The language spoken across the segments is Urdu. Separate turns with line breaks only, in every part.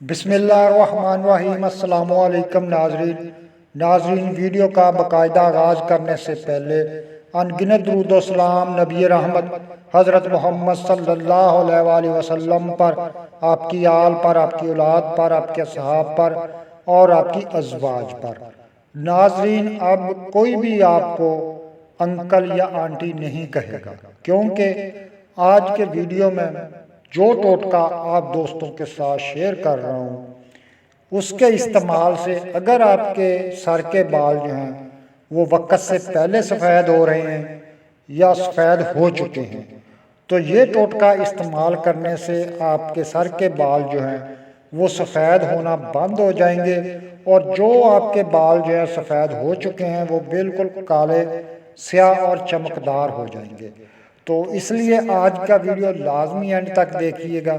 بسم اللہ الرحمن الرحیم۔ السلام علیکم ناظرین ویڈیو کا باقاعدہ آغاز کرنے سے پہلے انگنت درود و سلام نبی رحمت حضرت محمد صلی اللہ علیہ وآلہ وسلم پر، آپ کی آل پر، آپ کی اولاد پر، آپ کے صحاب پر اور آپ کی ازواج پر۔ ناظرین اب کوئی بھی آپ کو انکل یا آنٹی نہیں کہے گا، کیونکہ آج کے ویڈیو میں جو ٹوٹکا آپ دوستوں کے ساتھ شیئر کر رہا ہوں اس کے استعمال سے اگر آپ کے سر کے بال جو ہیں وہ وقت سے پہلے سفید ہو رہے ہیں یا سفید ہو چکے ہیں تو یہ ٹوٹکا استعمال کرنے سے آپ کے سر کے بال جو ہیں وہ سفید ہونا بند ہو جائیں گے، اور جو آپ کے بال جو ہیں سفید ہو چکے ہیں وہ بالکل کالے، سیاہ اور چمکدار ہو جائیں گے۔ تو اس لیے آج کا ویڈیو لازمی اینڈ تک دیکھیے گا،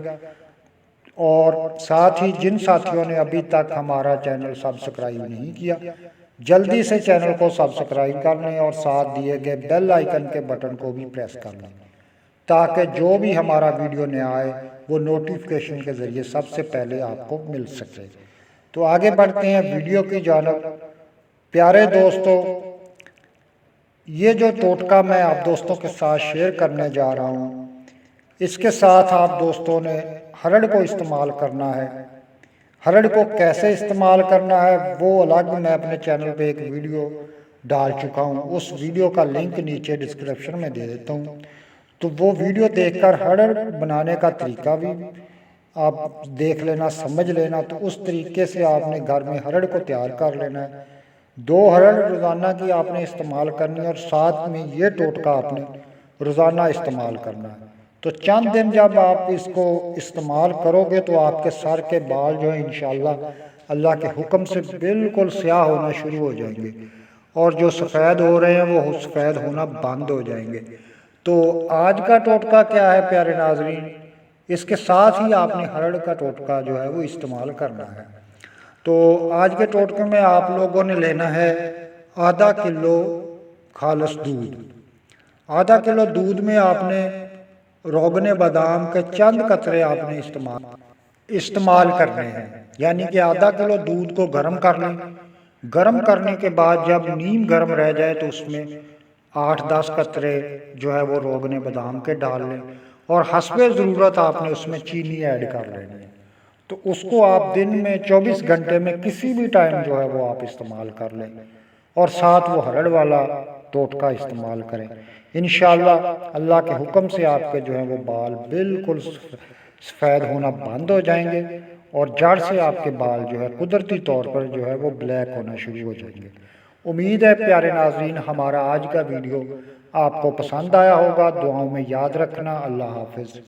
اور ساتھ ہی جن ساتھیوں نے ابھی تک ہمارا چینل سبسکرائب نہیں کیا جلدی سے چینل کو سبسکرائب کر لیں اور ساتھ دیے گئے بیل آئیکن کے بٹن کو بھی پریس کر لیں تاکہ جو بھی ہمارا ویڈیو نیا آئے وہ نوٹیفیکیشن کے ذریعے سب سے پہلے آپ کو مل سکے۔ تو آگے بڑھتے ہیں ویڈیو کی جانب۔ پیارے دوستو، یہ جو ٹوٹکا میں آپ دوستوں کے ساتھ شیئر کرنے جا رہا ہوں اس کے ساتھ آپ دوستوں نے ہرڑ کو استعمال کرنا ہے۔ ہرڑ کو کیسے استعمال کرنا ہے وہ الگ میں اپنے چینل پہ ایک ویڈیو ڈال چکا ہوں، اس ویڈیو کا لنک نیچے ڈسکرپشن میں دے دیتا ہوں، تو وہ ویڈیو دیکھ کر ہرڑ بنانے کا طریقہ بھی آپ دیکھ لینا، سمجھ لینا۔ تو اس طریقے سے آپ نے گھر میں ہرڑ کو تیار کر لینا ہے۔ 2 ہرڑ روزانہ کی آپ نے استعمال کرنی ہے، اور ساتھ میں یہ ٹوٹکا آپ نے روزانہ استعمال کرنا ہے۔ تو چند دن جب آپ اس کو استعمال کرو گے تو آپ کے سر کے بال جو ہیں انشاءاللہ اللہ کے حکم سے بالکل سیاہ ہونا شروع ہو جائیں گے، اور جو سفید ہو رہے ہیں وہ سفید ہونا بند ہو جائیں گے۔ تو آج کا ٹوٹکا کیا ہے پیارے ناظرین، اس کے ساتھ ہی آپ نے ہرڑ کا ٹوٹکا جو ہے وہ استعمال کرنا ہے۔ تو آج کے ٹوٹکے میں آپ لوگوں نے لینا ہے آدھا کلو خالص دودھ۔ آدھا کلو دودھ میں آپ نے روغن بادام کے چند قطرے آپ نے استعمال کرنے ہیں، یعنی کہ آدھا کلو دودھ کو گرم کر لیں۔ گرم کرنے کے بعد جب نیم گرم رہ جائے تو اس میں 8-10 قطرے جو ہے وہ روغن بادام کے ڈال لیں، اور حسب ضرورت آپ نے اس میں چینی ایڈ کر لینی ہے۔ تو اس کو آپ دن میں 24 گھنٹے میں کسی بھی ٹائم جو ہے وہ آپ استعمال کر لیں، اور ساتھ وہ ہرڑ والا ٹوٹکا استعمال کریں۔ انشاءاللہ اللہ کے حکم سے آپ کے جو ہیں وہ بال بالکل سفید ہونا بند ہو جائیں گے، اور جڑ سے آپ کے بال جو ہے قدرتی طور پر جو ہے وہ بلیک ہونا شروع ہو جائیں گے۔ امید ہے پیارے ناظرین ہمارا آج کا ویڈیو آپ کو پسند آیا ہوگا۔ دعاؤں میں یاد رکھنا۔ اللہ حافظ۔